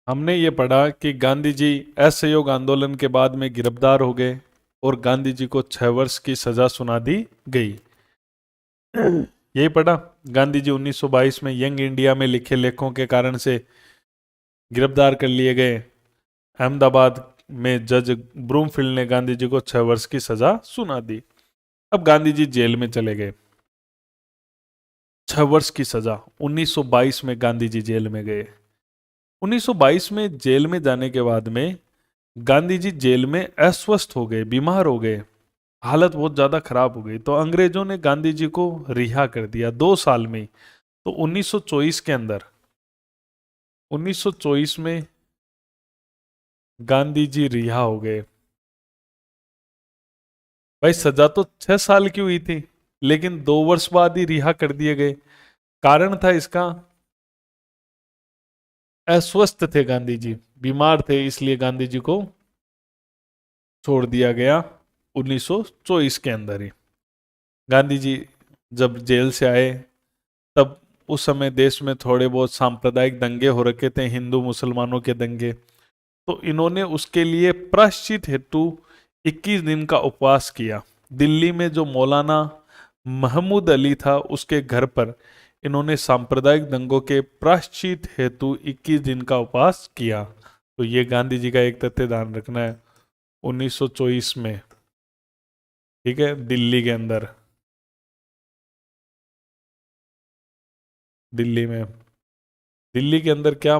हमने ये पढ़ा कि गांधी जी असहयोग आंदोलन के बाद में गिरफ्तार हो गए और गांधी जी को 6 वर्ष की सजा सुना दी गई। यही पढ़ा। गांधी जी 1922 में यंग इंडिया में लिखे लेखों के कारण से गिरफ्तार कर लिए गए। अहमदाबाद में जज ब्रूमफील्ड ने गांधी जी को 6 वर्ष की सजा सुना दी। अब गांधी जी जेल में चले गए। 6 वर्ष की सजा। 1922 में गांधी जी जेल में गए। 1922 में जेल में जाने के बाद में गांधी जी जेल में अस्वस्थ हो गए, बीमार हो गए, हालत बहुत ज्यादा खराब हो गई। तो अंग्रेजों ने गांधी जी को रिहा कर दिया 2 साल में। तो 1924 के अंदर 1924 में गांधी जी रिहा हो गए। भाई सजा तो 6 साल की हुई थी, लेकिन 2 वर्ष बाद ही रिहा कर दिए गए। कारण था इसका, अस्वस्थ थे गांधी जी, बीमार थे, इसलिए गांधी जी को छोड़ दिया गया 1924 के अंदर ही। गांधी जी जब जेल से आए तब उस समय देश में थोड़े बहुत सांप्रदायिक दंगे हो रखे थे, हिंदू मुसलमानों के दंगे। तो इन्होंने उसके लिए प्रायश्चित हेतु 21 दिन का उपवास किया। दिल्ली में जो मौलाना महमूद अली था उसके घर पर इन्होंने सांप्रदायिक दंगों के प्रायश्चित हेतु 21 दिन का उपवास किया। तो ये गांधी जी का एक तथ्य ध्यान रखना है। 1924 में, ठीक है, दिल्ली के अंदर, दिल्ली में, दिल्ली के अंदर क्या,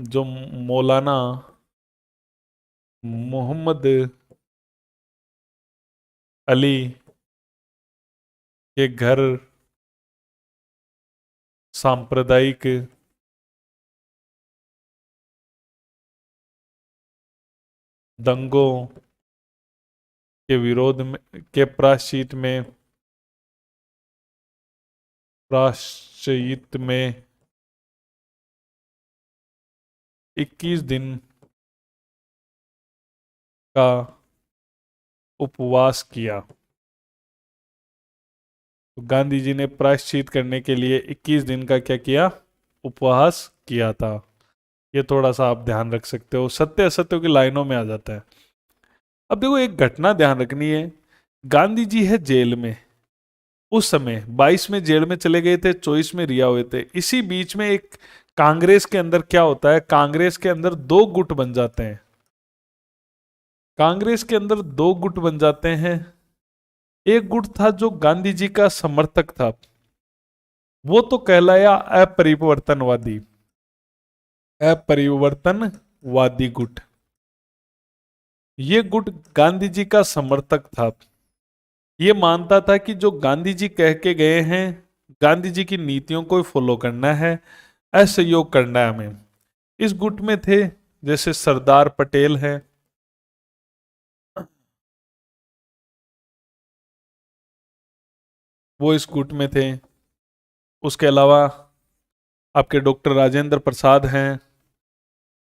जो मौलाना मोहम्मद अली के घर सांप्रदायिक दंगों के विरोध में, के प्रायश्चित में 21 दिन का उपवास किया। तो गांधी जी ने प्रायश्चित करने के लिए 21 दिन का क्या किया, उपवास किया था। ये थोड़ा सा आप ध्यान रख सकते हो, सत्य असत्यों की लाइनों में आ जाता है। अब देखो एक घटना ध्यान रखनी है। गांधी जी है जेल में, उस समय 22 में जेल में चले गए थे, 24 में रिहा हुए थे। इसी बीच में एक कांग्रेस के अंदर क्या होता है, कांग्रेस के अंदर दो गुट बन जाते हैं। कांग्रेस के अंदर दो गुट बन जाते हैं। एक गुट था जो गांधी जी का समर्थक था, वो तो कहलाया अपरिवर्तनवादी, अपरिवर्तनवादी गुट। ये गुट गांधी जी का समर्थक था। ये मानता था कि जो गांधी जी कह के गए हैं, गांधी जी की नीतियों को फॉलो करना है, असहयोग करना है हमें। इस गुट में थे जैसे सरदार पटेल हैं, वो इस गुट में थे। उसके अलावा आपके डॉक्टर राजेंद्र प्रसाद हैं,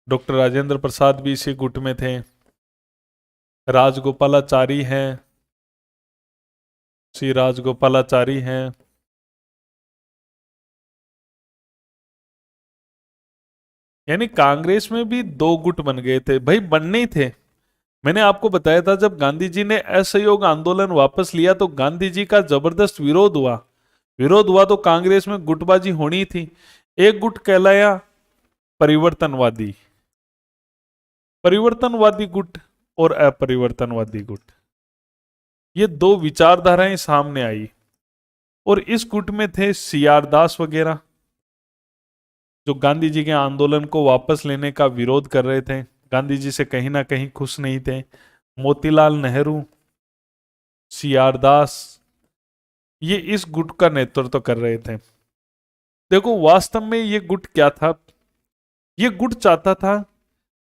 डॉक्टर राजेंद्र प्रसाद भी इसी गुट में थे। राजगोपालाचारी हैं, श्री राजगोपालाचारी हैं। यानी कांग्रेस में भी दो गुट बन गए थे भाई, बनने ही थे। मैंने आपको बताया था जब गांधी जी ने असहयोग आंदोलन वापस लिया तो गांधी जी का जबरदस्त विरोध हुआ। विरोध हुआ तो कांग्रेस में गुटबाजी होनी थी। एक गुट कहलाया परिवर्तनवादी, परिवर्तनवादी गुट और अपरिवर्तनवादी गुट, ये दो विचारधाराएं सामने आई। और इस गुट में थे सीआर दास वगैरह, जो गांधी जी के आंदोलन को वापस लेने का विरोध कर रहे थे, गांधी जी से कहीं ना कहीं खुश नहीं थे। मोतीलाल नेहरू, सीआर दास, ये इस गुट का नेतृत्व कर रहे थे। देखो वास्तव में ये गुट क्या था, ये गुट चाहता था,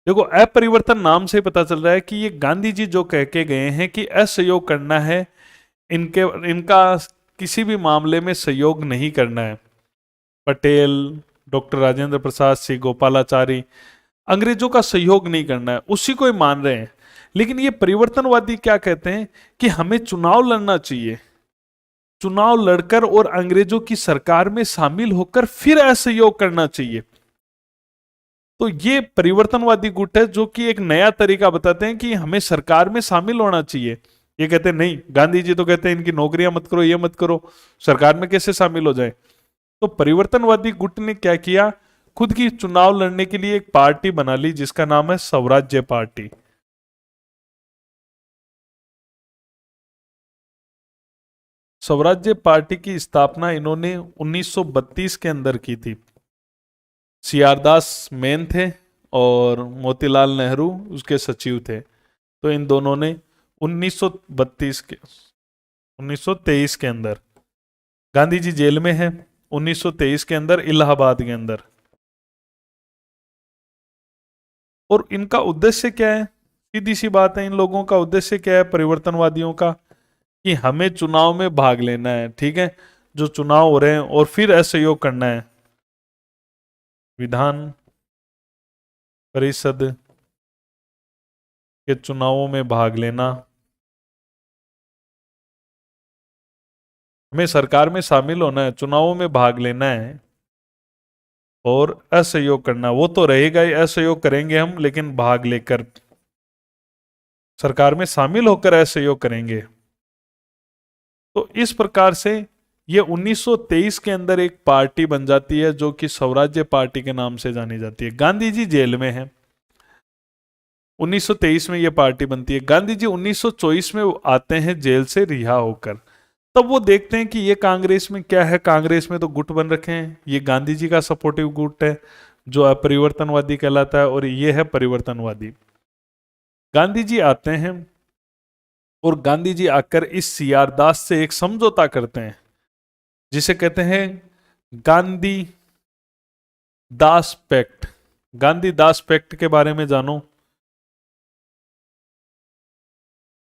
देखो अपरिवर्तन नाम से पता चल रहा है कि ये गांधी जी जो कह के गए हैं कि असहयोग करना है, इनके इनका किसी भी मामले में सहयोग नहीं करना है। पटेल, डॉक्टर राजेंद्र प्रसाद, श्री गोपालाचारी, अंग्रेजों का सहयोग नहीं करना है, उसी को ही मान रहे हैं। लेकिन ये परिवर्तनवादी क्या कहते हैं कि हमें चुनाव लड़ना चाहिए, चुनाव लड़कर और अंग्रेजों की सरकार में शामिल होकर फिर असहयोग करना चाहिए। तो ये परिवर्तनवादी गुट है जो कि एक नया तरीका बताते हैं कि हमें सरकार में शामिल होना चाहिए। ये कहते हैं नहीं, गांधी जी तो कहते हैं इनकी नौकरियां मत करो, ये मत करो, सरकार में कैसे शामिल हो जाए। तो परिवर्तनवादी गुट ने क्या किया, खुद की चुनाव लड़ने के लिए एक पार्टी बना ली जिसका नाम है स्वराज्य पार्टी। स्वराज्य पार्टी की स्थापना इन्होंने 1932 के अंदर की थी। सीआरदास मेन थे और मोतीलाल नेहरू उसके सचिव थे। तो इन दोनों ने 1923 के अंदर, गांधी जी जेल में हैं 1923 के अंदर इलाहाबाद के अंदर। और इनका उद्देश्य क्या है, सीधी सी बात है, इन लोगों का उद्देश्य क्या है परिवर्तनवादियों का, कि हमें चुनाव में भाग लेना है, ठीक है, जो चुनाव हो रहे हैं, और फिर असहयोग करना है विधान परिषद के चुनावों में भाग लेना, हमें सरकार में शामिल होना है, चुनावों में भाग लेना है और असहयोग करना। वो तो रहेगा ही, असहयोग करेंगे हम, लेकिन भाग लेकर सरकार में शामिल होकर असहयोग करेंगे। तो इस प्रकार से ये 1923 के अंदर एक पार्टी बन जाती है जो कि स्वराज्य पार्टी के नाम से जानी जाती है। गांधी जी जेल में हैं, 1923 में ये पार्टी बनती है। गांधी जी 1924 में आते हैं जेल से रिहा होकर। तब वो देखते हैं कि ये कांग्रेस में क्या है, कांग्रेस में तो गुट बन रखे हैं, ये गांधी जी का सपोर्टिव गुट है जो अपरिवर्तनवादी कहलाता है, और ये है परिवर्तनवादी। गांधी जी आते हैं और गांधी जी आकर इस सीआर दास से एक समझौता करते हैं जिसे कहते हैं गांधी दास पैक्ट। गांधी दास पैक्ट के बारे में जानो।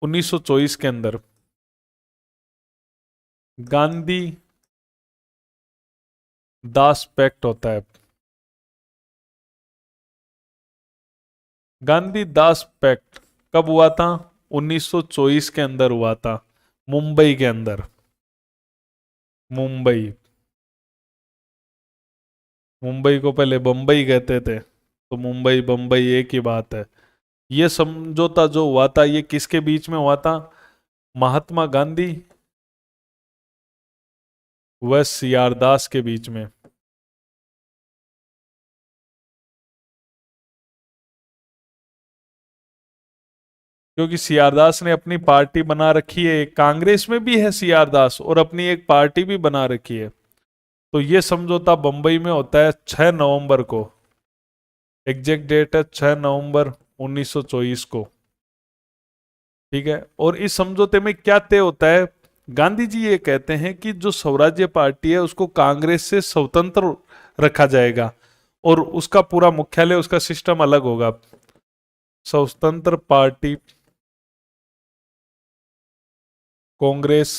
1924 के अंदर गांधी दास पैक्ट होता है। गांधी दास पैक्ट कब हुआ था, 1924 के अंदर हुआ था, मुंबई के अंदर। मुंबई, मुंबई को पहले बंबई कहते थे, तो मुंबई बंबई एक ही बात है। ये समझौता जो हुआ था ये किसके बीच में हुआ था, महात्मा गांधी व सीआर दास के बीच में। क्योंकि सीआर दास ने अपनी पार्टी बना रखी है, कांग्रेस में भी है सीआर दास, और अपनी एक पार्टी भी बना रखी है। तो ये समझौता बंबई में होता है 6 नवंबर को। एग्जैक्ट डेट है 6 नवंबर 1924 को, ठीक है। और इस समझौते में क्या तय होता है, गांधी जी ये कहते हैं कि जो स्वराज्य पार्टी है उसको कांग्रेस से स्वतंत्र रखा जाएगा और उसका पूरा मुख्यालय, उसका सिस्टम अलग होगा। स्वतंत्र पार्टी कांग्रेस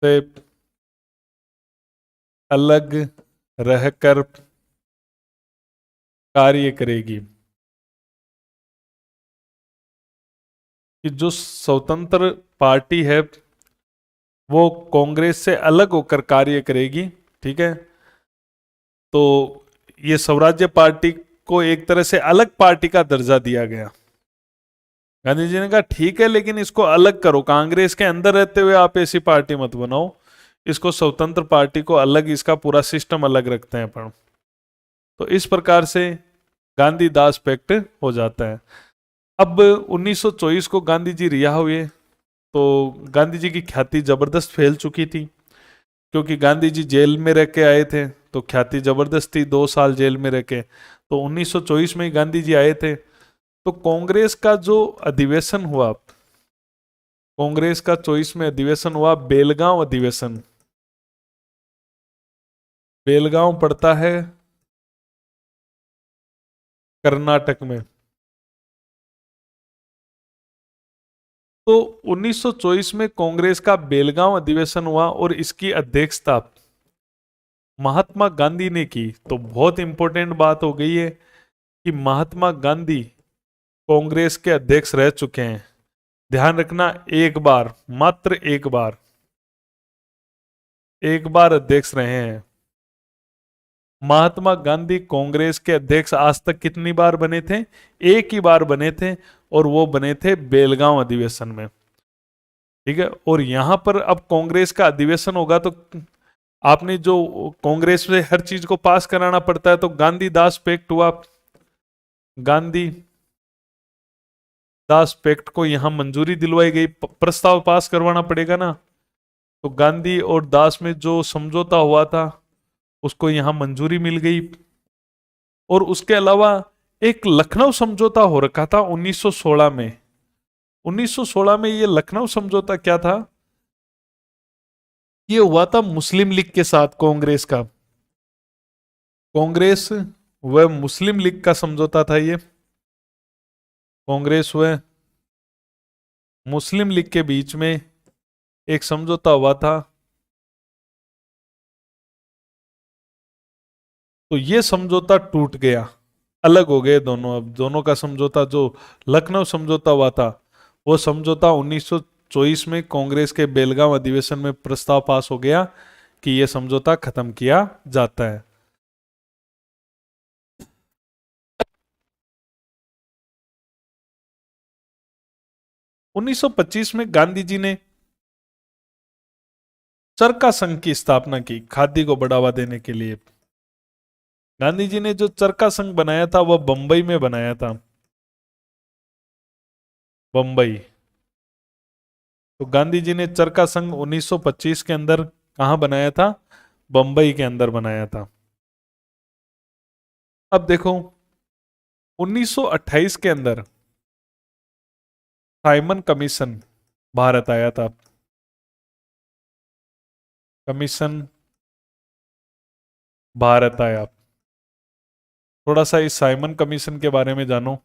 से अलग रहकर कार्य करेगी। कि जो स्वतंत्र पार्टी है वो कांग्रेस से अलग होकर कार्य करेगी, ठीक है। तो ये स्वराज्य पार्टी को एक तरह से अलग पार्टी का दर्जा दिया गया। गांधी जी ने कहा ठीक है, लेकिन इसको अलग करो, कांग्रेस के अंदर रहते हुए आप ऐसी पार्टी मत बनाओ, इसको स्वतंत्र पार्टी को अलग, इसका पूरा सिस्टम अलग रखते हैं अपन। तो इस प्रकार से गांधी दास पैक्ट हो जाता है। अब 1924 को गांधी जी रिहा हुए तो गांधी जी की ख्याति जबरदस्त फैल चुकी थी, क्योंकि गांधी जी जेल में रह के आए थे तो ख्याति जबरदस्त थी, 2 साल जेल में रह के। तो 1924 में ही गांधी जी आए थे। तो कांग्रेस का जो अधिवेशन हुआ, कांग्रेस का 24 में अधिवेशन हुआ, बेलगांव अधिवेशन। बेलगांव पड़ता है कर्नाटक में। तो 1924 में कांग्रेस का बेलगांव अधिवेशन हुआ और इसकी अध्यक्षता महात्मा गांधी ने की। तो बहुत इंपॉर्टेंट बात हो गई है कि महात्मा गांधी कांग्रेस के अध्यक्ष रह चुके हैं। ध्यान रखना, एक बार, मात्र एक बार, एक बार अध्यक्ष रहे हैं महात्मा गांधी कांग्रेस के अध्यक्ष आज तक कितनी बार बने थे? एक ही बार बने थे, और वो बने थे बेलगांव अधिवेशन में। ठीक है, और यहां पर अब कांग्रेस का अधिवेशन होगा तो आपने जो कांग्रेस में हर चीज को पास कराना पड़ता है, तो गांधी दास पैक्ट हुआ, गांधी दास पैक्ट को यहां मंजूरी दिलवाई गई, प्रस्ताव पास करवाना पड़ेगा ना, तो गांधी और दास में जो समझौता हुआ था उसको यहां मंजूरी मिल गई। और उसके अलावा एक लखनऊ समझौता हो रखा था 1916 में। 1916 में ये लखनऊ समझौता क्या था? ये हुआ था मुस्लिम लीग के साथ कांग्रेस का, कांग्रेस व मुस्लिम लीग का समझौता था ये, कांग्रेस व मुस्लिम लीग के बीच में एक समझौता हुआ था। तो ये समझौता टूट गया, अलग हो गए दोनों। अब दोनों का समझौता, जो लखनऊ समझौता हुआ था, वो समझौता 1924 में कांग्रेस के बेलगांव अधिवेशन में प्रस्ताव पास हो गया कि यह समझौता खत्म किया जाता है। 1925 में गांधी जी ने चरखा संघ की स्थापना की खादी को बढ़ावा देने के लिए। गांधी जी ने जो चरखा संघ बनाया था वह बंबई में बनाया था, बंबई। तो गांधी जी ने चरखा संघ 1925 के अंदर कहां बनाया था? बंबई के अंदर बनाया था। अब देखो 1928 के अंदर साइमन कमीशन भारत आया था, कमीशन भारत आया। थोड़ा सा इस साइमन कमीशन के बारे में जानो।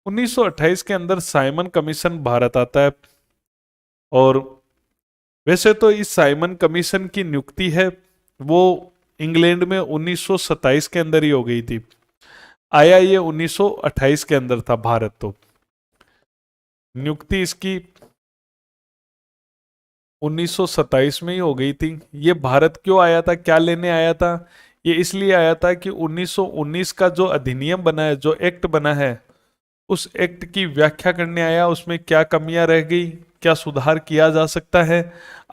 1928 के अंदर साइमन कमीशन भारत आता है, और वैसे तो इस साइमन कमीशन की नियुक्ति है वो इंग्लैंड में 1927 के अंदर ही हो गई थी। आया ये 1928 के अंदर था भारत, तो नियुक्ति इसकी 1927 में ही हो गई थी। ये भारत क्यों आया था, क्या लेने आया था? ये इसलिए आया था कि 1919 का जो अधिनियम बना है, जो एक्ट बना है, उस एक्ट की व्याख्या करने आया, उसमें क्या कमियां रह गई, क्या सुधार किया जा सकता है,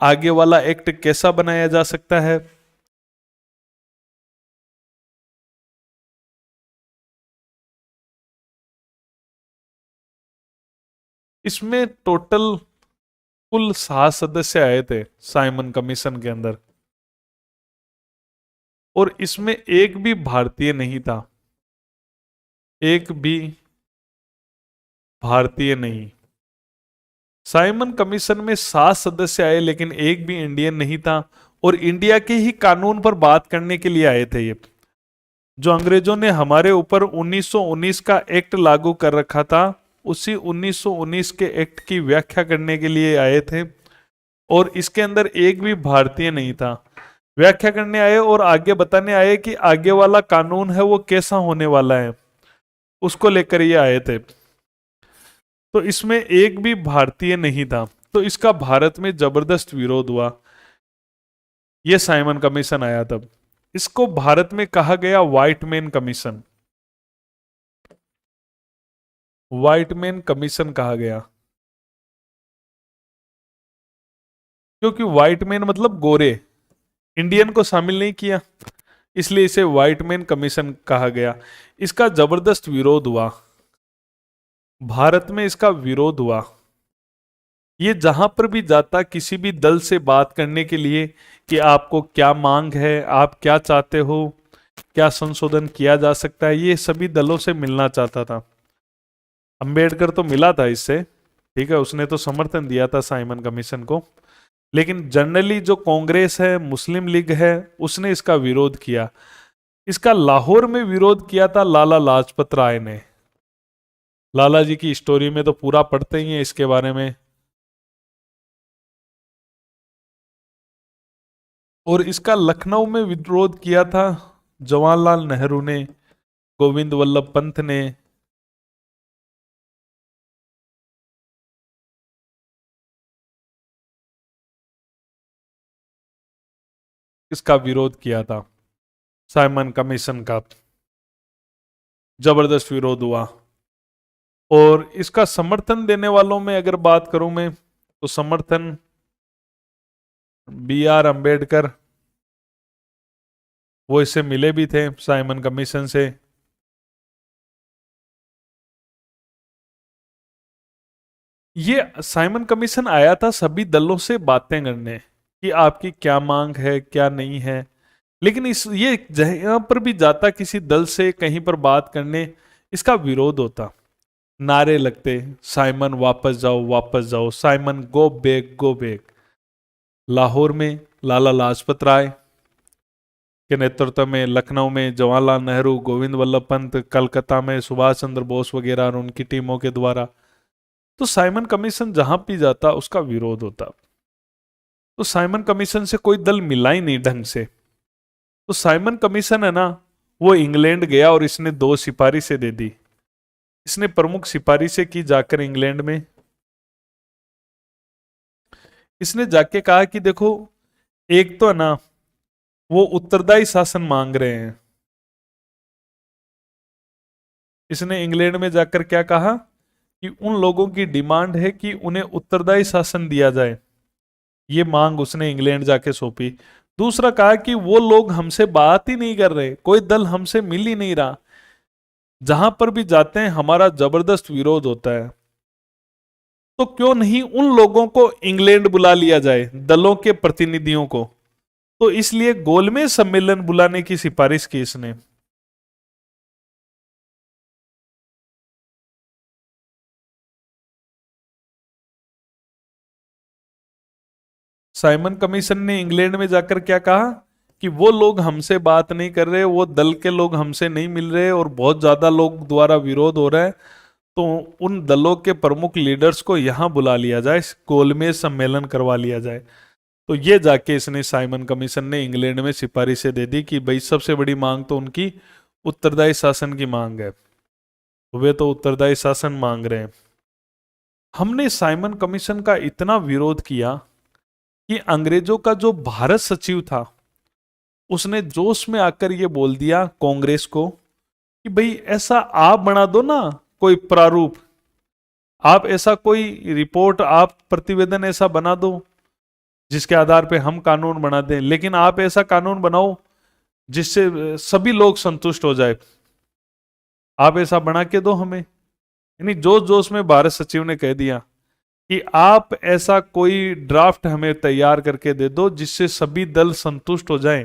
आगे वाला एक्ट कैसा बनाया जा सकता है। इसमें टोटल कुल 7 सदस्य आए थे साइमन कमीशन के अंदर, और इसमें एक भी भारतीय नहीं था, एक भी भारतीय नहीं। साइमन कमीशन में 7 सदस्य आए, लेकिन एक भी इंडियन नहीं था, और इंडिया के ही कानून पर बात करने के लिए आए थे ये। जो अंग्रेजों ने हमारे ऊपर 1919 का एक्ट लागू कर रखा था, उसी 1919 के एक्ट की व्याख्या करने के लिए आए थे, और इसके अंदर एक भी भारतीय नहीं था। व्याख्या करने आए और आगे बताने आए कि आगे वाला कानून है वो कैसा होने वाला है, उसको लेकर ये आए थे। तो इसमें एक भी भारतीय नहीं था, तो इसका भारत में जबरदस्त विरोध हुआ। यह साइमन कमीशन आया तब। इसको भारत में कहा गया white man commission, white man commission कहा गया, क्योंकि व्हाइट मैन मतलब गोरे, इंडियन को शामिल नहीं किया, इसलिए इसे व्हाइट मैन कमीशन कहा गया। इसका जबरदस्त विरोध हुआ, भारत में इसका विरोध हुआ। ये जहां पर भी जाता, किसी भी दल से बात करने के लिए कि आपको क्या मांग है, आप क्या चाहते हो, क्या संशोधन किया जा सकता है, ये सभी दलों से मिलना चाहता था। अंबेडकर तो मिला था इससे, ठीक है, उसने तो समर्थन दिया था साइमन कमीशन को, लेकिन जनरली जो कांग्रेस है, मुस्लिम लीग है, उसने इसका विरोध किया। इसका लाहौर में विरोध किया था लाला लाजपत राय ने। लाला जी की स्टोरी में तो पूरा पढ़ते ही हैं इसके बारे में। और इसका लखनऊ में विरोध किया था जवाहरलाल नेहरू ने, गोविंद वल्लभ पंत ने। इसका विरोध किया था। साइमन कमीशन का जबरदस्त विरोध हुआ। और इसका समर्थन देने वालों में अगर बात करूं मैं, तो समर्थन B.R. अंबेडकर, वो इससे मिले भी थे साइमन कमीशन से। ये साइमन कमीशन आया था सभी दलों से बातें करने कि आपकी क्या मांग है क्या नहीं है, लेकिन इस ये जहां पर भी जाता किसी दल से कहीं पर बात करने, इसका विरोध होता, नारे लगते, साइमन वापस जाओ, Simon go back go back. Lahore में लाला लाजपत राय के नेतृत्व में, लखनऊ में जवाहरलाल नेहरू, गोविंद वल्लभ पंत, कलकत्ता में सुभाष चंद्र बोस वगैरह और उनकी टीमों के द्वारा, तो साइमन कमीशन जहां भी जाता उसका विरोध होता। तो साइमन कमीशन से कोई दल मिला ही नहीं ढंग से। तो साइमन कमीशन है ना, वो इंग्लैंड गया और इसने 2 सिफारिशें दे दी। इसने प्रमुख सिफारिशें की जाकर इंग्लैंड में, इसने जाके कहा कि देखो, एक तो है ना वो उत्तरदायी शासन मांग रहे हैं। इसने इंग्लैंड में जाकर क्या कहा कि उन लोगों की डिमांड है कि उन्हें उत्तरदायी शासन दिया जाए, ये मांग उसने इंग्लैंड जाके सौंपी। दूसरा कहा कि वो लोग हमसे बात ही नहीं कर रहे, कोई दल हमसे मिल ही नहीं रहा, जहां पर भी जाते हैं हमारा जबरदस्त विरोध होता है, तो क्यों नहीं उन लोगों को इंग्लैंड बुला लिया जाए, दलों के प्रतिनिधियों को। तो इसलिए गोलमेज सम्मेलन बुलाने की सिफारिश की इसने। साइमन कमीशन ने इंग्लैंड में जाकर क्या कहा कि वो लोग हमसे बात नहीं कर रहे, वो दल के लोग हमसे नहीं मिल रहे और बहुत ज्यादा लोग द्वारा विरोध हो रहा है, तो उन दलों के प्रमुख लीडर्स को यहां बुला लिया जाए, गोलमेज सम्मेलन करवा लिया जाए। तो ये जाके इसने साइमन कमीशन ने इंग्लैंड में सिफारिशें दे दी कि भाई सबसे बड़ी मांग तो उनकी उत्तरदायी शासन की मांग है, वे तो उत्तरदायी शासन मांग रहे हैं। हमने साइमन कमीशन का इतना विरोध किया कि अंग्रेजों का जो भारत सचिव था उसने जोश में आकर ये बोल दिया कांग्रेस को कि भाई ऐसा आप बना दो ना कोई प्रारूप, आप ऐसा कोई रिपोर्ट, आप प्रतिवेदन ऐसा बना दो जिसके आधार पे हम कानून बना दें, लेकिन आप ऐसा कानून बनाओ जिससे सभी लोग संतुष्ट हो जाए, आप ऐसा बना के दो हमें। यानी जोश जोश में भारत सचिव ने कह दिया कि आप ऐसा कोई ड्राफ्ट हमें तैयार करके दे दो जिससे सभी दल संतुष्ट हो जाएं।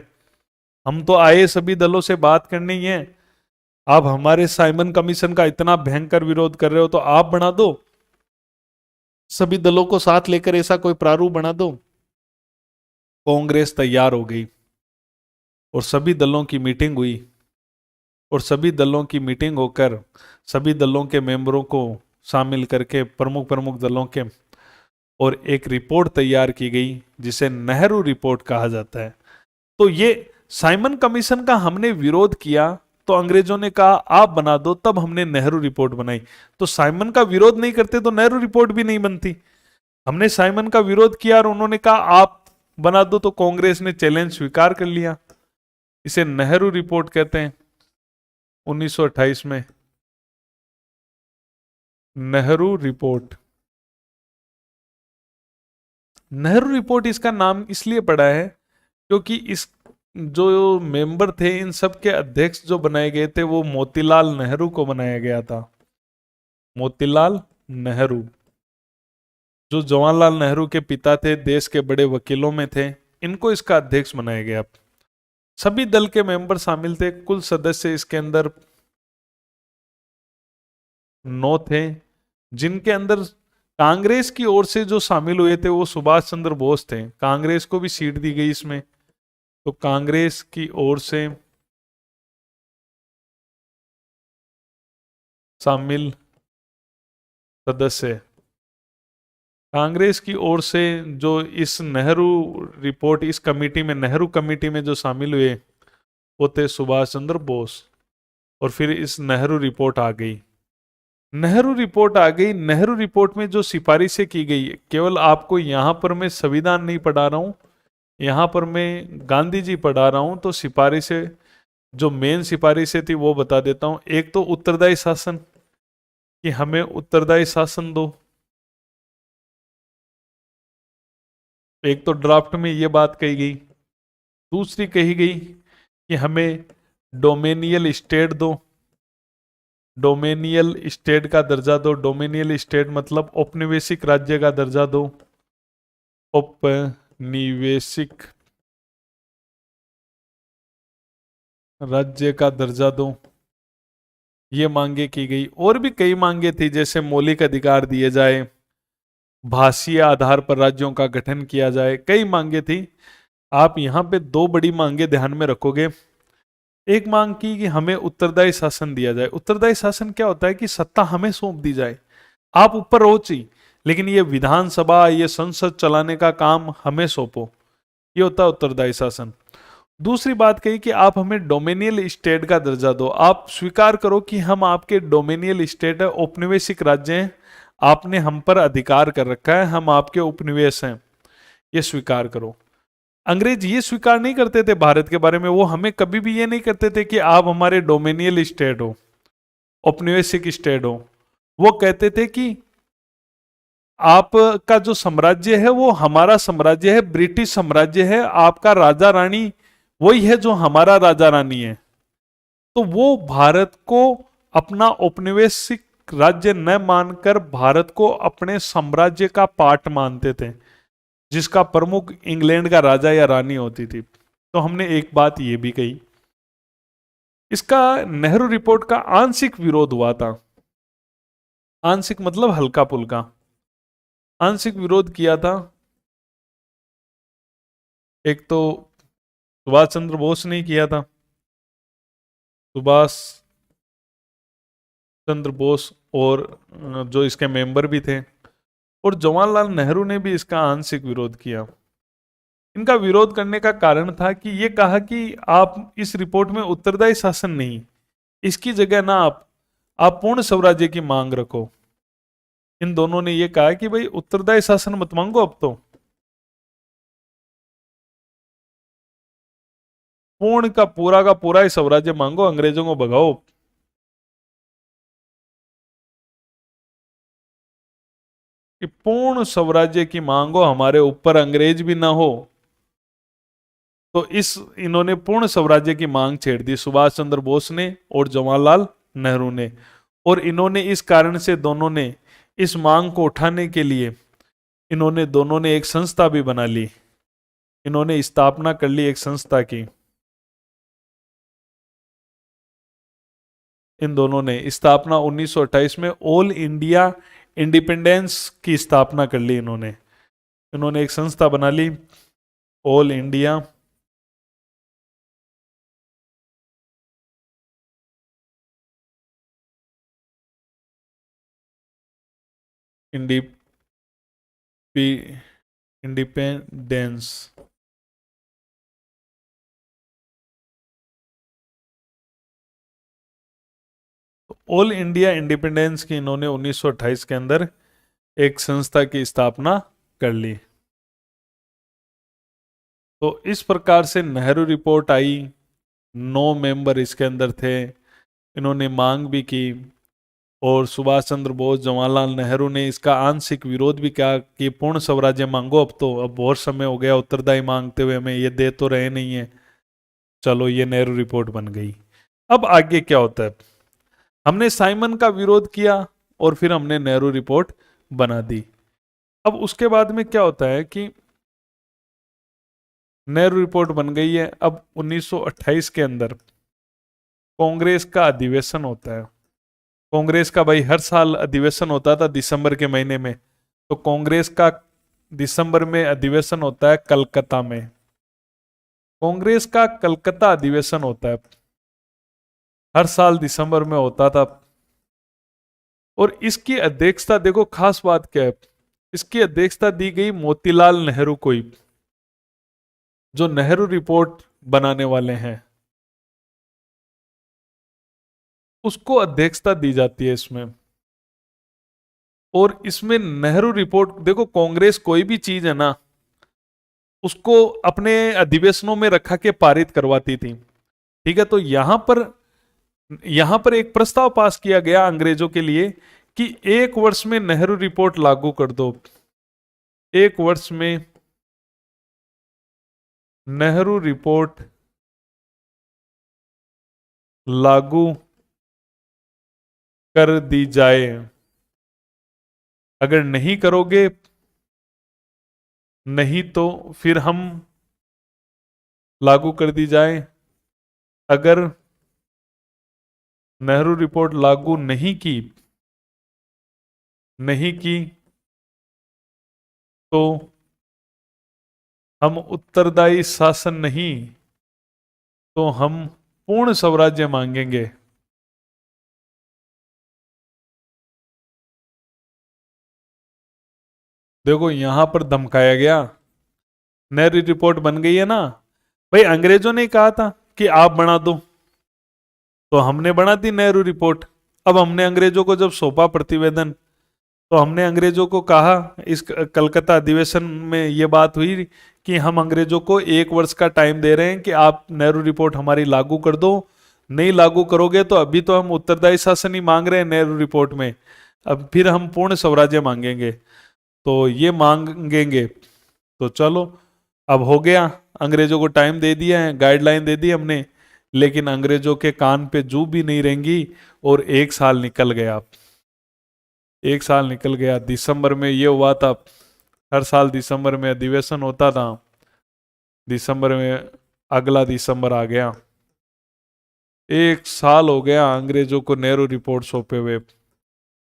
हम तो आए सभी दलों से बात करनी ही है, आप हमारे साइमन कमीशन का इतना भयंकर विरोध कर रहे हो तो आप बना दो, सभी दलों को साथ लेकर ऐसा कोई प्रारूप बना दो। कांग्रेस तैयार हो गई और सभी दलों की मीटिंग हुई, और सभी दलों की मीटिंग होकर सभी दलों के मेंबरों को शामिल करके प्रमुख प्रमुख दलों के, और एक रिपोर्ट तैयार की गई जिसे नेहरू रिपोर्ट कहा जाता है। तो ये साइमन कमीशन का हमने विरोध किया तो अंग्रेजों ने कहा आप बना दो, तब हमने नेहरू रिपोर्ट बनाई। तो साइमन का विरोध नहीं करते तो नेहरू रिपोर्ट भी नहीं बनती। हमने साइमन का विरोध किया और उन्होंने कहा आप बना दो, तो कांग्रेस ने चैलेंज स्वीकार कर लिया। इसे नेहरू रिपोर्ट कहते हैं। 1928 में नेहरू रिपोर्ट, नेहरू रिपोर्ट इसका नाम इसलिए पड़ा है क्योंकि इस जो मेंबर थे इन सब के अध्यक्ष जो बनाए गए थे वो मोतीलाल नेहरू को बनाया गया था। मोतीलाल नेहरू जो जवाहरलाल नेहरू के पिता थे, देश के बड़े वकीलों में थे, इनको इसका अध्यक्ष बनाया गया। सभी दल के मेंबर शामिल थे, कुल सदस्य इसके अंदर 9 थे, जिनके अंदर कांग्रेस की ओर से जो शामिल हुए थे वो सुभाष चंद्र बोस थे। कांग्रेस को भी सीट दी गई इसमें, तो कांग्रेस की ओर से शामिल सदस्य, कांग्रेस की ओर से जो इस नेहरू रिपोर्ट, इस कमेटी में, नेहरू कमेटी में जो शामिल हुए वो थे सुभाष चंद्र बोस। और फिर इस नेहरू रिपोर्ट आ गई। नेहरू रिपोर्ट आ गई। नेहरू रिपोर्ट में जो सिफारिशें की गई, केवल आपको यहां पर मैं संविधान नहीं पढ़ा रहा हूं, यहां पर मैं गांधी जी पढ़ा रहा हूं, तो सिफारिशें जो मेन सिफारिशें थी वो बता देता हूं। एक तो उत्तरदायी शासन, कि हमें उत्तरदायी शासन दो। एक तो ड्राफ्ट में ये बात कही गई। दूसरी कही गई कि हमें डोमेनियल स्टेट दो, डोमेनियल स्टेट का दर्जा दो। डोमेनियल स्टेट मतलब औपनिवेशिक राज्य का दर्जा दो, औपनिवेशिक राज्य का दर्जा दो, ये मांगे की गई। और भी कई मांगे थी, जैसे मौलिक अधिकार दिए जाए, भाषीय आधार पर राज्यों का गठन किया जाए, कई मांगे थी। आप यहां पे दो बड़ी मांगे ध्यान में रखोगे। एक मांग की कि हमें उत्तरदायी शासन दिया जाए। उत्तरदायी शासन क्या होता है कि सत्ता हमें सौंप दी जाए, आप ऊपर रहो चाहिए, लेकिन ये विधानसभा, ये संसद चलाने का काम हमें सौंपो, ये होता है उत्तरदायी शासन। दूसरी बात कही कि आप हमें डोमेनियल स्टेट का दर्जा दो, आप स्वीकार करो कि हम आपके डोमेनियल स्टेट है, औपनिवेशिक राज्य हैं, आपने हम पर अधिकार कर रखा है, हम आपके उपनिवेश हैं, ये स्वीकार करो। अंग्रेज ये स्वीकार नहीं करते थे भारत के बारे में, वो हमें कभी भी ये नहीं करते थे कि आप हमारे डोमेनियल स्टेट हो, औपनिवेशिक स्टेट हो। वो कहते थे कि आपका जो साम्राज्य है वो हमारा साम्राज्य है, ब्रिटिश साम्राज्य है, आपका राजा रानी वही है जो हमारा राजा रानी है। तो वो भारत को अपना औपनिवेशिक राज्य न मानकर भारत को अपने साम्राज्य का पार्ट मानते थे, जिसका प्रमुख इंग्लैंड का राजा या रानी होती थी। तो हमने एक बात ये भी कही। इसका नेहरू रिपोर्ट का आंशिक विरोध हुआ था। आंशिक मतलब हल्का फुल्का, आंशिक विरोध किया था। एक तो सुभाष चंद्र बोस ने किया था, सुभाष चंद्र बोस, और जो इसके मेंबर भी थे, और जवाहरलाल नेहरू ने भी इसका आंशिक विरोध किया। इनका विरोध करने का कारण था कि ये कहा कि आप इस रिपोर्ट में उत्तरदायी शासन नहीं, इसकी जगह ना आप पूर्ण स्वराज्य की मांग रखो। इन दोनों ने ये कहा कि भाई उत्तरदायी शासन मत मांगो, अब तो पूर्ण का पूरा ही स्वराज्य मांगो, अंग्रेजों को भगाओ। कि पूर्ण स्वराज्य की मांग हो, हमारे ऊपर अंग्रेज भी ना हो। तो इन्होंने पूर्ण स्वराज्य की मांग छेड़ दी, सुभाष चंद्र बोस ने और जवाहरलाल नेहरू ने। और इन्होंने इस कारण से दोनों ने इस मांग को उठाने के लिए इन्होंने दोनों ने एक संस्था भी बना ली। इन्होंने स्थापना कर ली एक संस्था की। इन दोनों ने स्थापना 1928 में ऑल इंडिया इंडिपेंडेंस की स्थापना कर ली। इन्होंने इन्होंने एक संस्था बना ली, All India Independence. All India Independence की इन्होंने 1928 के अंदर एक संस्था की स्थापना कर ली। तो इस प्रकार से नेहरू रिपोर्ट आई, 9 मेंबर इसके अंदर थे। इन्होंने मांग भी की, और सुभाष चंद्र बोस, जवाहरलाल नेहरू ने इसका आंशिक विरोध भी किया कि पूर्ण स्वराज्य मांगो, अब तो अब बहुत समय हो गया उत्तरदायी मांगते हुए, हमें ये दे तो रहे नहीं है। चलो, ये नेहरू रिपोर्ट बन गई। अब आगे क्या होता है, हमने साइमन का विरोध किया और फिर हमने नेहरू रिपोर्ट बना दी। अब उसके बाद में क्या होता है कि नेहरू रिपोर्ट बन गई है। अब 1928 के अंदर कांग्रेस का अधिवेशन होता है। कांग्रेस का भाई हर साल अधिवेशन होता था दिसंबर के महीने में। तो कांग्रेस का दिसंबर में अधिवेशन होता है कलकत्ता में। कांग्रेस का कलकत्ता अधिवेशन होता है, हर साल दिसंबर में होता था। और इसकी अध्यक्षता, देखो खास बात क्या है, इसकी अध्यक्षता दी गई मोतीलाल नेहरू को ही, जो नेहरू रिपोर्ट बनाने वाले हैं, उसको अध्यक्षता दी जाती है इसमें। और इसमें नेहरू रिपोर्ट, देखो कांग्रेस कोई भी चीज है ना, उसको अपने अधिवेशनों में रखा के पारित करवाती थी। ठीक है, तो यहां पर एक प्रस्ताव पास किया गया अंग्रेजों के लिए कि 1 वर्ष में नेहरू रिपोर्ट लागू कर दो। 1 वर्ष में नेहरू रिपोर्ट लागू कर दी जाए। अगर नहीं करोगे, नहीं तो फिर हम लागू कर दी जाए। अगर नेहरू रिपोर्ट लागू नहीं की तो हम उत्तरदायी शासन नहीं, तो हम पूर्ण स्वराज्य मांगेंगे। देखो यहां पर धमकाया गया। नेहरू रिपोर्ट बन गई है ना भाई, अंग्रेजों ने कहा था कि आप बना दो, तो हमने बना दी नेहरू रिपोर्ट। अब हमने अंग्रेजों को जब सौंपा प्रतिवेदन, तो हमने अंग्रेजों को कहा, इस कलकत्ता अधिवेशन में ये बात हुई कि हम अंग्रेजों को 1 वर्ष का टाइम दे रहे हैं कि आप नेहरू रिपोर्ट हमारी लागू कर दो। नहीं लागू करोगे तो अभी तो हम उत्तरदायी शासन ही मांग रहे हैं नेहरू रिपोर्ट में, अब फिर हम पूर्ण स्वराज्य मांगेंगे। तो ये मांगेंगे, तो चलो अब हो गया, अंग्रेजों को टाइम दे दिया है, गाइडलाइन दे दी हमने, लेकिन अंग्रेजों के कान पे जू भी नहीं रेंगी और 1 साल निकल गया। 1 साल निकल गया। दिसंबर में ये हुआ था, हर साल दिसंबर में अधिवेशन होता था। दिसंबर में अगला दिसंबर आ गया, 1 साल हो गया अंग्रेजों को नेहरू रिपोर्ट सौंपे हुए,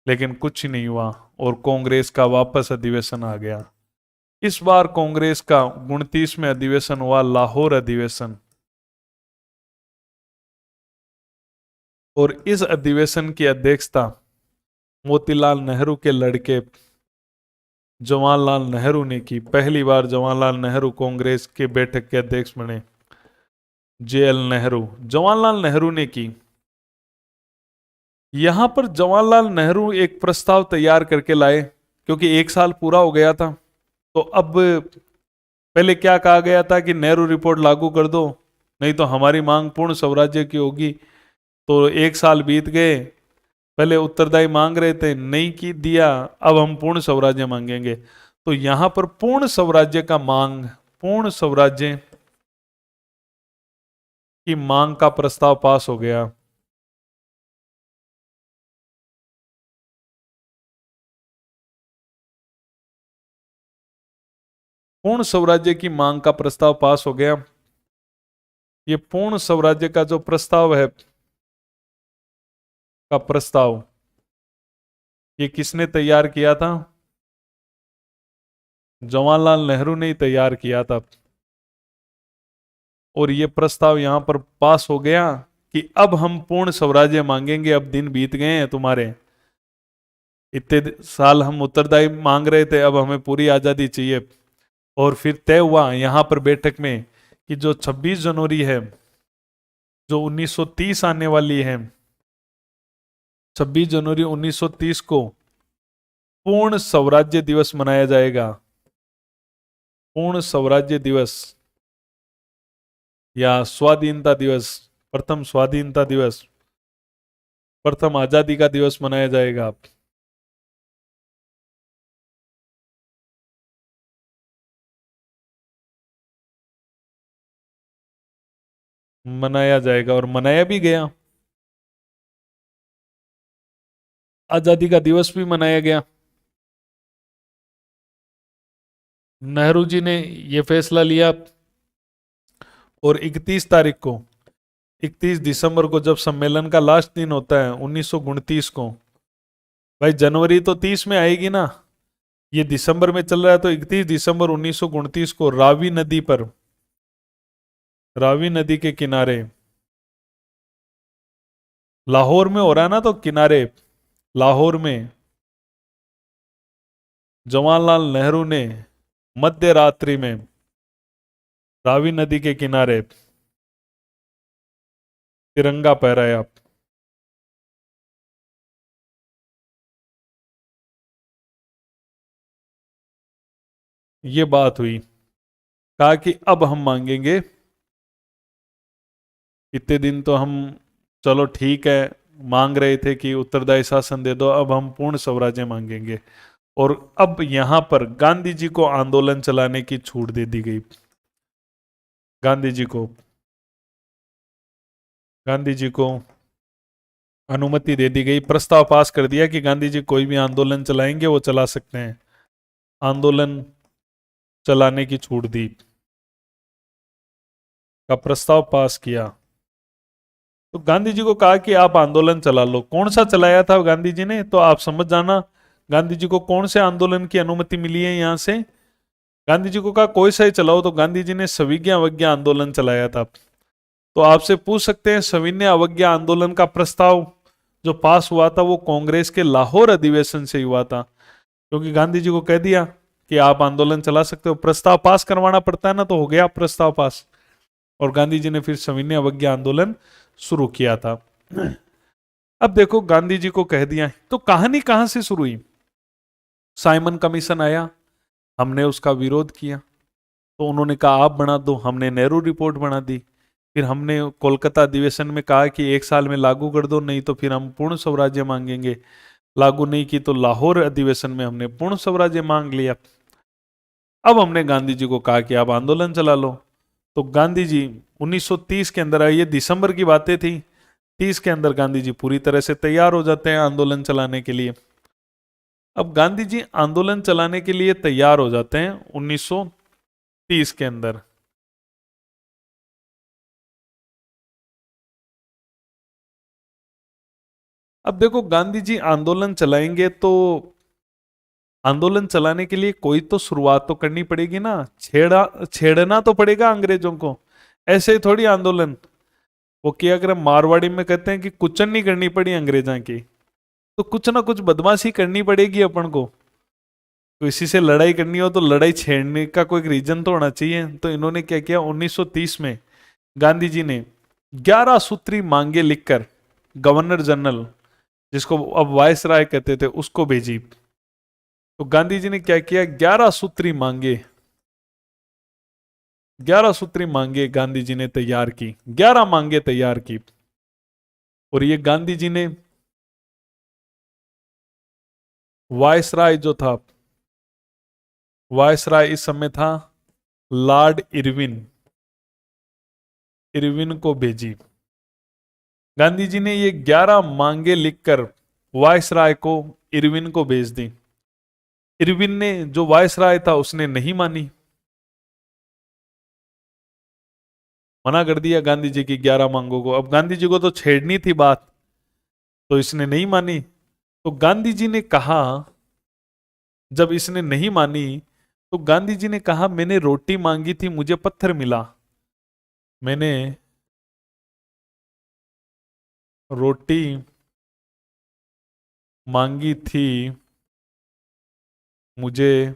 लेकिन कुछ ही नहीं हुआ और कांग्रेस का वापस अधिवेशन आ गया। इस बार कांग्रेस का 29वां अधिवेशन हुआ, लाहौर अधिवेशन। और इस अधिवेशन की अध्यक्षता मोतीलाल नेहरू के लड़के जवाहरलाल नेहरू ने की। पहली बार जवाहरलाल नेहरू कांग्रेस के बैठक के अध्यक्ष बने। JL नेहरू, जवाहरलाल नेहरू ने की। यहां पर जवाहरलाल नेहरू एक प्रस्ताव तैयार करके लाए, क्योंकि 1 साल पूरा हो गया था। तो अब पहले क्या कहा गया था कि नेहरू रिपोर्ट लागू कर दो, नहीं तो हमारी मांग पूर्ण स्वराज्य की होगी। तो 1 साल बीत गए, पहले उत्तरदायी मांग रहे थे, नहीं की दिया, अब हम पूर्ण स्वराज्य मांगेंगे। तो यहां पर पूर्ण स्वराज्य की मांग का प्रस्ताव पास हो गया। पूर्ण स्वराज्य की मांग का प्रस्ताव पास हो गया। ये पूर्ण स्वराज्य का जो प्रस्ताव है, का प्रस्ताव, ये किसने तैयार किया था? जवाहरलाल नेहरू ने ही तैयार किया था। और ये प्रस्ताव यहां पर पास हो गया कि अब हम पूर्ण स्वराज्य मांगेंगे। अब दिन बीत गए हैं तुम्हारे, इतने साल हम उत्तरदायी मांग रहे थे, अब हमें पूरी आजादी चाहिए। और फिर तय हुआ यहां पर बैठक में कि जो 26 जनवरी है, जो 1930 आने वाली है, 26 जनवरी 1930 को पूर्ण स्वराज्य दिवस मनाया जाएगा। पूर्ण स्वराज्य दिवस या स्वाधीनता दिवस, प्रथम स्वाधीनता दिवस, प्रथम आजादी का दिवस मनाया जाएगा। मनाया जाएगा और मनाया भी गया। आजादी का दिवस भी मनाया गया। नेहरू जी ने यह फैसला लिया और 31 दिसंबर को जब सम्मेलन का लास्ट दिन होता है 1929 को, भाई जनवरी तो 30 में आएगी ना, ये दिसंबर में चल रहा है, तो 31 दिसंबर 1929 को रावी नदी के किनारे, लाहौर में हो रहा है ना, तो किनारे लाहौर में जवाहरलाल नेहरू ने मध्य रात्रि में रावी नदी के किनारे तिरंगा फहराया। ये बात हुई, कहा कि अब हम मांगेंगे इतने दिन तो हम चलो ठीक है मांग रहे थे कि उत्तरदायी शासन दे दो, अब हम पूर्ण स्वराज्य मांगेंगे। और अब यहां पर गांधी जी को आंदोलन चलाने की छूट दे दी गई। गांधी जी को गांधी जी को अनुमति दे दी गई, प्रस्ताव पास कर दिया कि गांधी जी कोई भी आंदोलन चलाएंगे वो चला सकते हैं, आंदोलन चलाने की छूट दी का प्रस्ताव पास किया। तो गांधी जी को कहा कि आप आंदोलन चला लो। कौन सा चलाया था गांधी जी ने, तो आप समझ जाना गांधी जी को कौन से आंदोलन की अनुमति मिली है यहां से। गांधी जी को कहा कोई सा ही चलाओ, तो गांधी जी ने सविज्ञ अवज्ञा आंदोलन चलाया था। तो आपसे पूछ सकते हैं सविनय अवज्ञा आंदोलन का प्रस्ताव जो पास हुआ था वो कांग्रेस के लाहौर अधिवेशन से हुआ था, क्योंकि गांधी जी को कह दिया कि आप आंदोलन चला सकते हो, प्रस्ताव पास करवाना पड़ता है ना, तो हो गया प्रस्ताव पास। और गांधी जी ने फिर सविनय अवज्ञा आंदोलन शुरू किया था। अब देखो गांधी जी को कह दिया, तो कहानी कहां से शुरू हुई। साइमन कमीशन आया, हमने उसका विरोध किया, तो उन्होंने कहा आप बना दो, हमने नेहरू रिपोर्ट बना दी। फिर हमने कोलकाता अधिवेशन में कहा कि 1 साल में लागू कर दो, नहीं तो फिर हम पूर्ण स्वराज्य मांगेंगे। लागू नहीं की तो लाहौर अधिवेशन में हमने पूर्ण स्वराज्य मांग लिया। अब हमने गांधी जी को कहा कि आप आंदोलन चला लो। तो गांधी जी 1930 के अंदर, ये दिसंबर की बातें थी, 30 के अंदर गांधी जी पूरी तरह से तैयार हो जाते हैं आंदोलन चलाने के लिए। अब गांधी जी आंदोलन चलाने के लिए तैयार हो जाते हैं 1930 के अंदर। अब देखो गांधी जी आंदोलन चलाएंगे तो आंदोलन चलाने के लिए कोई तो शुरुआत तो करनी पड़ेगी ना, छेड़ना तो पड़ेगा अंग्रेजों को। ऐसे ही थोड़ी आंदोलन, वो क्या अगर मारवाड़ी में कहते हैं कि कुचन नहीं करनी पड़ी अंग्रेजा की, तो कुछ ना कुछ बदमाशी करनी पड़ेगी अपन को। तो इसी से लड़ाई करनी हो तो लड़ाई छेड़ने का कोई रीजन तो होना चाहिए। तो इन्होंने क्या किया, 1930 में गांधी जी ने 11 सूत्री मांगे लिखकर गवर्नर जनरल, जिसको अब वायस राय कहते थे, उसको भेजी। तो गांधी जी ने क्या किया, 11 सूत्री मांगे, 11 सूत्री मांगे गांधी जी ने तैयार की, 11 मांगे तैयार की। और ये गांधी जी ने वायसराय जो था, वायसराय इस समय था लॉर्ड इरविन, इरविन को भेजी। गांधी जी ने ये 11 मांगे लिखकर वायसराय को, इरविन को भेज दी। इरविन ने, जो वायसराय था, उसने नहीं मानी, मना कर दिया गांधी जी की 11 मांगों को। अब गांधी जी को तो छेड़नी थी बात, तो इसने नहीं मानी। तो गांधी जी ने कहा, जब इसने नहीं मानी, तो गांधी जी ने कहा मैंने रोटी मांगी थी मुझे पत्थर मिला, मैंने रोटी मांगी थी मुझे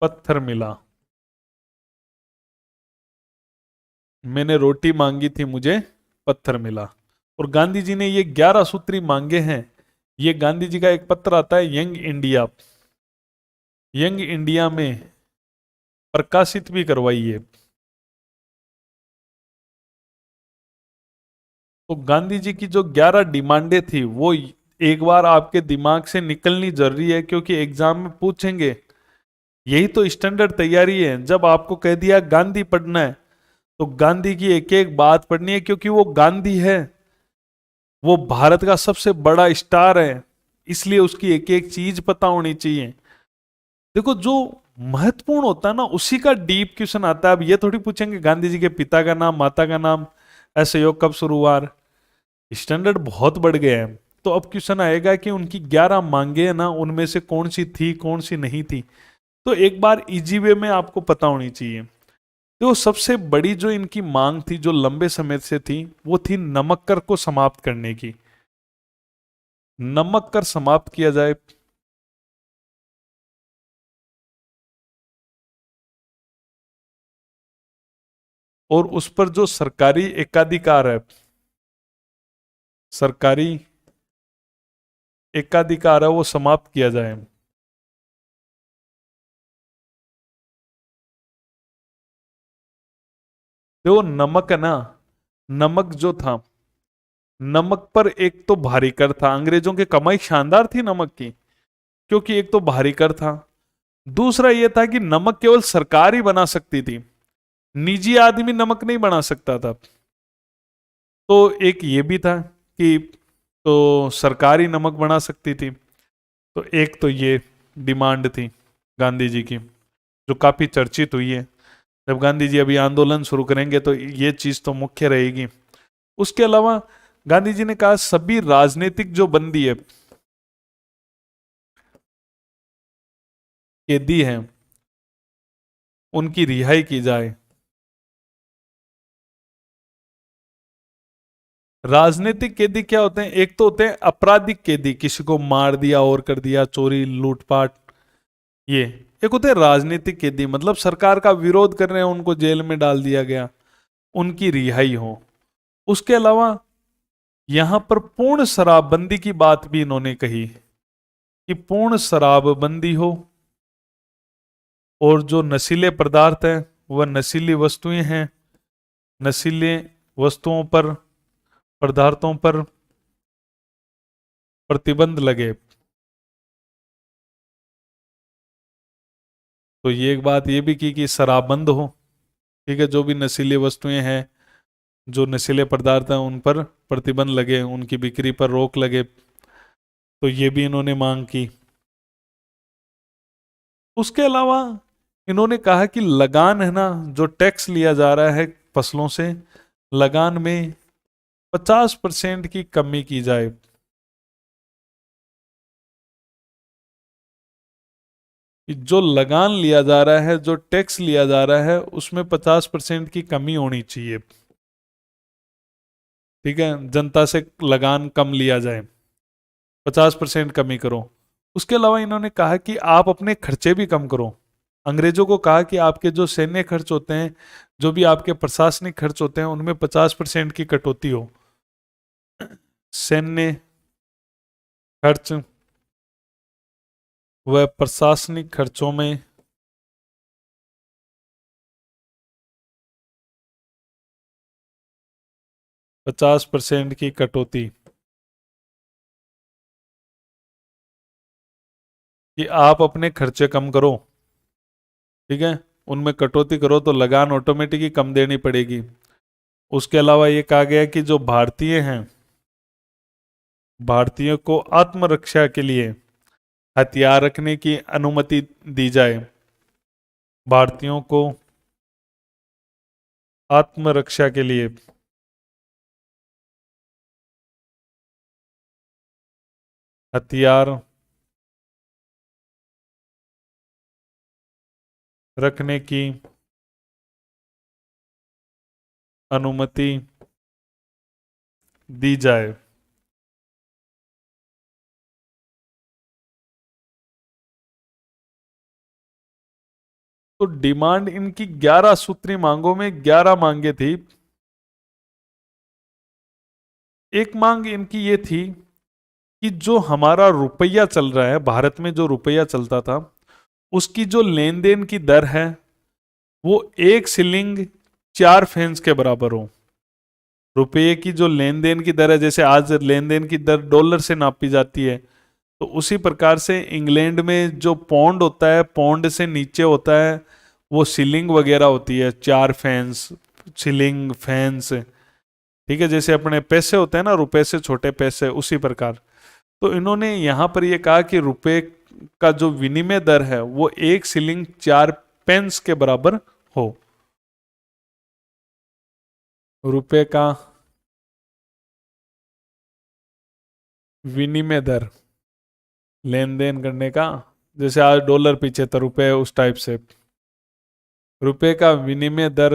पत्थर मिला, मैंने रोटी मांगी थी मुझे पत्थर मिला। और गांधी जी ने ये 11 सूत्री मांगे हैं। ये गांधी जी का एक पत्र आता है यंग इंडिया, यंग इंडिया में प्रकाशित भी करवाई है। तो गांधी जी की जो 11 डिमांडें थी वो एक बार आपके दिमाग से निकलनी जरूरी है, क्योंकि एग्जाम में पूछेंगे। यही तो स्टैंडर्ड तैयारी है, जब आपको कह दिया गांधी पढ़ना है तो गांधी की एक एक बात पढ़नी है, क्योंकि वो गांधी है, वो भारत का सबसे बड़ा स्टार है, इसलिए उसकी एक एक चीज पता होनी चाहिए। देखो जो महत्वपूर्ण होता है ना उसी का डीप क्वेश्चन आता है। अब ये थोड़ी पूछेंगे गांधी जी के पिता का नाम, माता का नाम, ऐसे योग कब शुरू हुआ। स्टैंडर्ड बहुत बढ़ गए हैं। तो अब क्वेश्चन आएगा कि उनकी 11 मांगे हैं ना, उनमें से कौन सी थी कौन सी नहीं थी। तो एक बार इजी वे में आपको पता होनी चाहिए। तो सबसे बड़ी जो इनकी मांग थी, जो लंबे समय से थी, वो थी नमक कर को समाप्त करने की। नमक कर समाप्त किया जाए। और उस पर जो सरकारी एकाधिकार है, सरकारी एकाधिकार है, वो समाप्त किया जाए। देखो नमक है ना, नमक जो था, नमक पर एक तो भारी कर था, अंग्रेजों की कमाई शानदार थी नमक की, क्योंकि एक तो भारी कर था, दूसरा यह था कि नमक केवल सरकार ही बना सकती थी, निजी आदमी नमक नहीं बना सकता था। तो एक ये भी था कि तो सरकार ही नमक बना सकती थी। तो एक तो ये डिमांड थी गांधी जी की, जो काफी चर्चित हुई है। जब गांधी जी अभी आंदोलन शुरू करेंगे तो ये चीज तो मुख्य रहेगी। उसके अलावा गांधी जी ने कहा सभी राजनीतिक जो बंदी है, कैदी हैं, उनकी रिहाई की जाए। राजनीतिक कैदी क्या होते हैं? एक तो होते हैं आपराधिक कैदी, किसी को मार दिया और कर दिया, चोरी लूटपाट, ये। एक होते हैं राजनीतिक कैदी, मतलब सरकार का विरोध कर रहे हैं, उनको जेल में डाल दिया गया, उनकी रिहाई हो। उसके अलावा यहां पर पूर्ण शराबबंदी की बात भी इन्होंने कही, कि पूर्ण शराबबंदी हो, और जो नशीले पदार्थ हैं, वह नशीली वस्तुएं हैं, नशीले वस्तुओं पर, पदार्थों पर प्रतिबंध लगे। तो ये एक बात ये भी की कि शराब बंद हो, ठीक है, जो भी नशीली वस्तुएं हैं, जो नशीले पदार्थ हैं, उन पर प्रतिबंध लगे, उनकी बिक्री पर रोक लगे। तो ये भी इन्होंने मांग की। उसके अलावा इन्होंने कहा कि लगान है ना, जो टैक्स लिया जा रहा है फसलों से, लगान में 50% की कमी की जाए। कि जो लगान लिया जा रहा है, जो टैक्स लिया जा रहा है, उसमें 50% की कमी होनी चाहिए। ठीक है, जनता से लगान कम लिया जाए, 50% कमी करो। उसके अलावा इन्होंने कहा कि आप अपने खर्चे भी कम करो। अंग्रेजों को कहा कि आपके जो सैन्य खर्च होते हैं, जो भी आपके प्रशासनिक खर्च होते हैं, उनमें 50% की कटौती हो। सैन्य खर्च व प्रशासनिक खर्चों में 50% की कटौती, कि आप अपने खर्चे कम करो, ठीक है, उनमें कटौती करो, तो लगान ऑटोमेटिक ही कम देनी पड़ेगी। उसके अलावा ये कहा गया कि जो भारतीय हैं, भारतीयों को आत्मरक्षा के लिए हथियार रखने की अनुमति दी जाए। भारतीयों को आत्मरक्षा के लिए हथियार रखने की अनुमति दी जाए। तो डिमांड इनकी 11 सूत्री मांगों में 11 मांगे थी। एक मांग इनकी ये थी कि जो हमारा रुपया चल रहा है, भारत में जो रुपया चलता था, उसकी जो लेन देन की दर है, वो 1 शिलिंग 4 फेंस के बराबर हो। रुपये की जो लेन देन की दर है, जैसे आज लेन देन की दर डॉलर से नापी जाती है, तो उसी प्रकार से इंग्लैंड में जो पौंड होता है, पौंड से नीचे होता है वो शिलिंग वगैरह होती है, 4 फेंस, शिलिंग, फेंस। ठीक है, जैसे अपने पैसे होते हैं ना, रुपए से छोटे पैसे, उसी प्रकार। तो इन्होंने यहां पर यह कहा कि रुपए का जो विनिमय दर है, वो 1 शिलिंग 4 पेंस के बराबर हो। रुपए का विनिमय दर, लेन देन करने का, जैसे आज डॉलर पीछे था, रुपए उस टाइप से, रुपए का विनिमय दर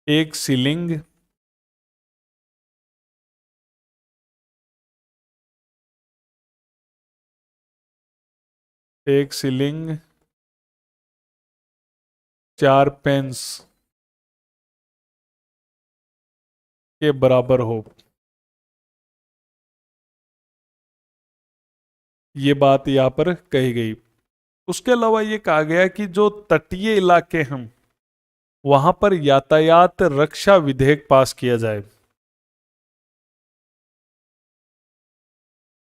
1 शिलिंग 1 शिलिंग 4 पेंस के बराबर हो। ये बात यहां पर कही गई। उसके अलावा ये कहा गया कि जो तटीय इलाके हैं, वहां पर यातायात रक्षा विधेयक पास किया जाए।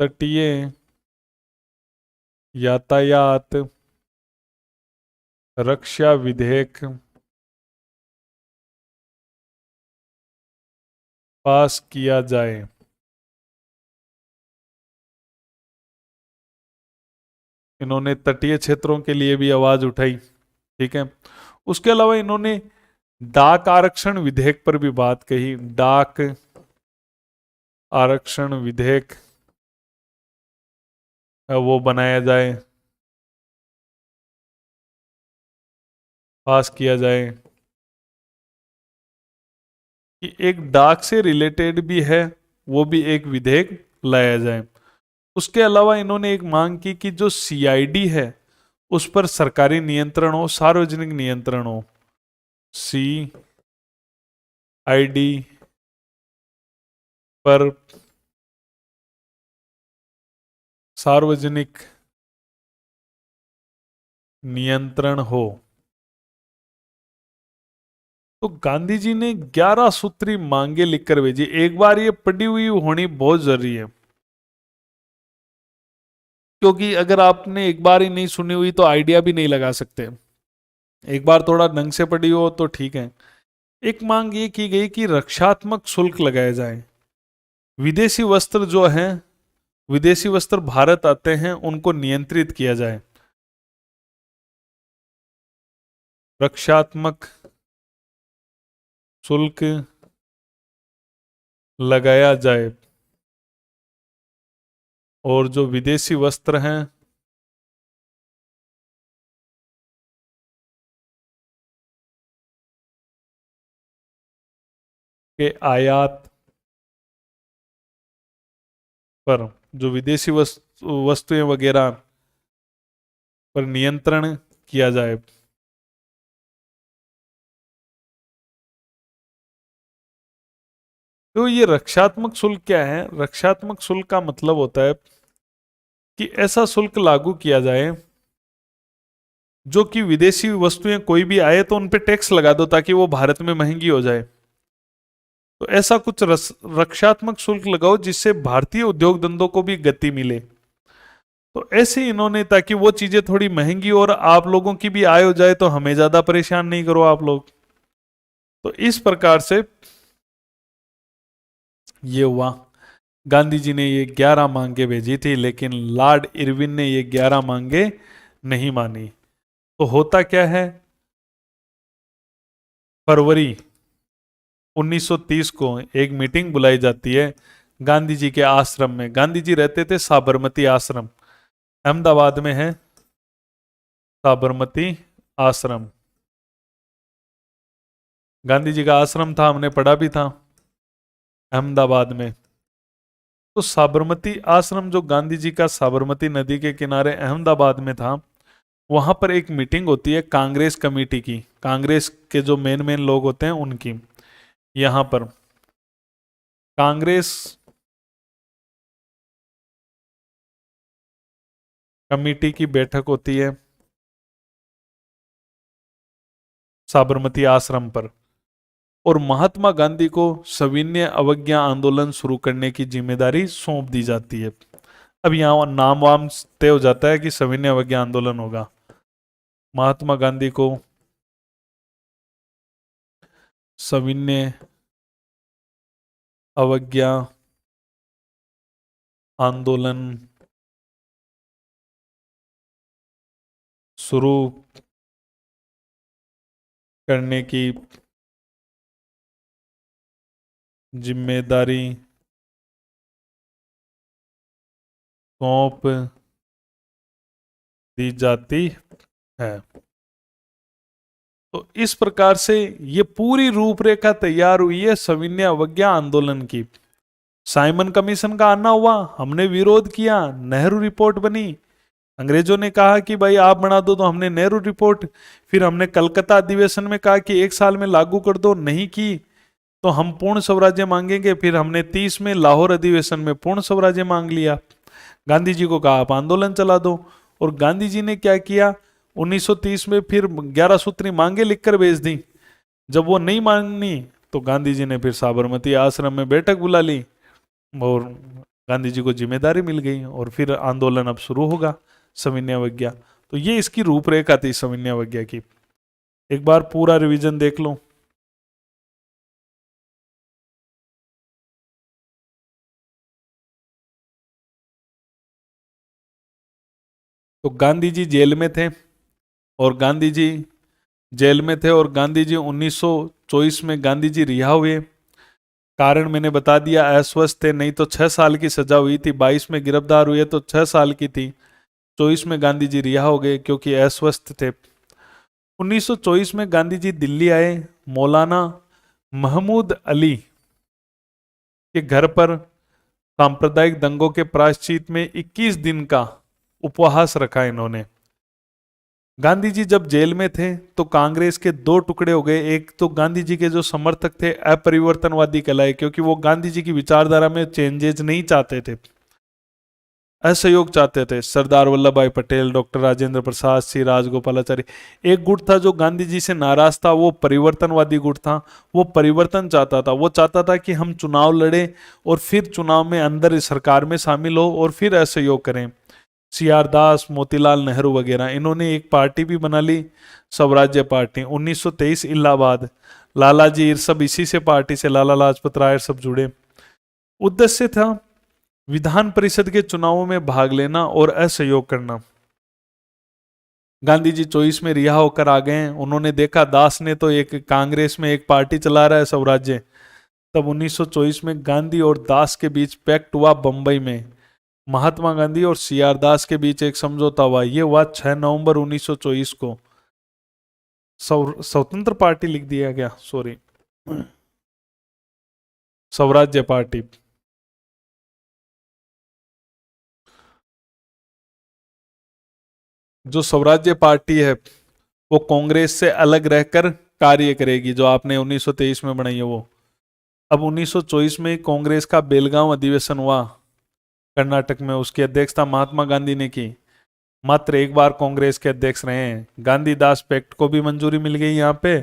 तटीय यातायात रक्षा विधेयक पास किया जाए। इन्होंने तटीय क्षेत्रों के लिए भी आवाज उठाई। ठीक है। उसके अलावा इन्होंने डाक आरक्षण विधेयक पर भी बात कही। डाक आरक्षण विधेयक वो बनाया जाए, पास किया जाए, कि एक डाक से रिलेटेड भी है, वो भी एक विधेयक लाया जाए। उसके अलावा इन्होंने एक मांग की कि जो सीआईडी है उस पर सरकारी नियंत्रण हो, सार्वजनिक नियंत्रण हो। सीआईडी पर सार्वजनिक नियंत्रण हो। तो गांधी जी ने 11 सूत्री मांगे लिखकर भेजी। एक बार ये पढ़ी हुई होनी बहुत जरूरी है, क्योंकि अगर आपने एक बार ही नहीं सुनी हुई तो आइडिया भी नहीं लगा सकते। एक बार थोड़ा ढंग से पढ़ी हो तो ठीक है। एक मांग ये की गई कि रक्षात्मक शुल्क लगाया जाए। विदेशी वस्त्र जो हैं, विदेशी वस्त्र भारत आते हैं, उनको नियंत्रित किया जाए। रक्षात्मक शुल्क लगाया जाए और जो विदेशी वस्त्र हैं के आयात पर, जो विदेशी वस्तुएं वगैरह पर नियंत्रण किया जाए। तो ये रक्षात्मक शुल्क क्या है? रक्षात्मक शुल्क का मतलब होता है कि ऐसा शुल्क लागू किया जाए जो कि विदेशी वस्तुएं कोई भी आए तो उन पे टैक्स लगा दो ताकि वो भारत में महंगी हो जाए। तो ऐसा कुछ रक्षात्मक शुल्क लगाओ जिससे भारतीय उद्योग धंधों को भी गति मिले। तो ऐसे इन्होंने, ताकि वो चीजें थोड़ी महंगी और आप लोगों की भी आय हो जाए, तो हमें ज्यादा परेशान नहीं करो आप लोग। तो इस प्रकार से ये हुआ। गांधी जी ने ये 11 मांगे भेजी थी, लेकिन लॉर्ड इरविन ने ये 11 मांगे नहीं मानी। तो होता क्या है, फरवरी 1930 को एक मीटिंग बुलाई जाती है गांधी जी के आश्रम में। गांधी जी रहते थे साबरमती आश्रम, अहमदाबाद में है साबरमती आश्रम। गांधी जी का आश्रम था, हमने पढ़ा भी था, अहमदाबाद में। तो साबरमती आश्रम जो गांधी जी का साबरमती नदी के किनारे अहमदाबाद में था, वहां पर एक मीटिंग होती है कांग्रेस कमेटी की, कांग्रेस के जो मेन मेन लोग होते हैं उनकी। यहां पर कांग्रेस कमेटी की बैठक होती है साबरमती आश्रम पर, और महात्मा गांधी को सविनय अवज्ञा आंदोलन शुरू करने की जिम्मेदारी सौंप दी जाती है। अब यहाँ नाम वाम तय हो जाता है कि सविनय अवज्ञा आंदोलन होगा। महात्मा गांधी को सविनय अवज्ञा आंदोलन शुरू करने की जिम्मेदारी सौंप दी जाती है। तो इस प्रकार से ये पूरी रूपरेखा तैयार हुई है सविनय अवज्ञा आंदोलन की। साइमन कमीशन का आना हुआ, हमने विरोध किया, नेहरू रिपोर्ट बनी। अंग्रेजों ने कहा कि भाई आप बना दो, तो हमने नेहरू रिपोर्ट। फिर हमने कलकत्ता अधिवेशन में कहा कि 1 साल में लागू कर दो, नहीं की तो हम पूर्ण स्वराज्य मांगेंगे। फिर हमने 30 में लाहौर अधिवेशन में पूर्ण स्वराज्य मांग लिया। गांधी जी को कहा आप आंदोलन चला दो, और गांधी जी ने क्या किया, 1930 में फिर 11 सूत्री मांगे लिखकर भेज दी जब वो नहीं मानी तो गांधी जी ने फिर साबरमती आश्रम में बैठक बुला ली और गांधी जी को जिम्मेदारी मिल गई और फिर आंदोलन अब शुरू होगा सविनय तो ये इसकी रूपरेखा थी सविनय की। एक बार पूरा रिवीजन देख लो। तो गांधी जी जेल में थे और गांधी जी जेल में थे और गांधी जी 1924 में गांधी जी रिहा हुए। कारण मैंने बता दिया, अस्वस्थ थे, नहीं तो 6 साल की सजा हुई थी। 22 में गिरफ्तार हुए तो 6 साल की थी। 24 में गांधी जी रिहा हो गए क्योंकि अस्वस्थ थे। 1924 में गांधी जी दिल्ली आए। मौलाना महमूद अली के घर पर सांप्रदायिक दंगों के प्रायश्चित में 21 दिन का उपवास रखा इन्होंने। गांधी जी जब जेल में थे तो कांग्रेस के दो टुकड़े हो गए। एक तो गांधी जी के जो समर्थक थे अपरिवर्तनवादी कहलाए क्योंकि वो गांधी जी की विचारधारा में चेंजेस नहीं चाहते थे, असहयोग चाहते थे। सरदार वल्लभ भाई पटेल, डॉक्टर राजेंद्र प्रसाद, श्री राजगोपालाचारी। एक गुट था जो गांधी जी से नाराज था, वो परिवर्तनवादी गुट था। वो परिवर्तन चाहता था, वो चाहता था कि हम चुनाव लड़े और फिर चुनाव में अंदर इस सरकार में शामिल हो और फिर असहयोग करें। सीआर दास, मोतीलाल नेहरू वगैरह, इन्होंने एक पार्टी भी बना ली, स्वराज्य पार्टी। 1923 इलाहाबाद, लाला जी, ये सब इसी से पार्टी से, लाला लाजपत राय सब जुड़े। उद्देश्य था विधान परिषद के चुनावों में भाग लेना और असहयोग करना। गांधी जी 24 में रिहा होकर आ गए। उन्होंने देखा दास ने तो एक कांग्रेस में एक पार्टी चला रहा है स्वराज्य। तब 1924 में गांधी और दास के बीच पैक्ट हुआ बंबई में। महात्मा गांधी और सीआर दास के बीच एक समझौता हुआ। यह हुआ 6 नवंबर 1924 को। स्वतंत्र पार्टी लिख दिया गया, सॉरी, स्वराज्य पार्टी। जो स्वराज्य पार्टी है वो कांग्रेस से अलग रहकर कार्य करेगी, जो आपने 1923 में बनाई है वो। अब 1924 में कांग्रेस का बेलगांव अधिवेशन हुआ कर्नाटक में। उसकी अध्यक्षता महात्मा गांधी ने की। मात्र एक बार कांग्रेस के अध्यक्ष रहे हैं। गांधी दास पैक्ट को भी मंजूरी मिल गई यहाँ पे।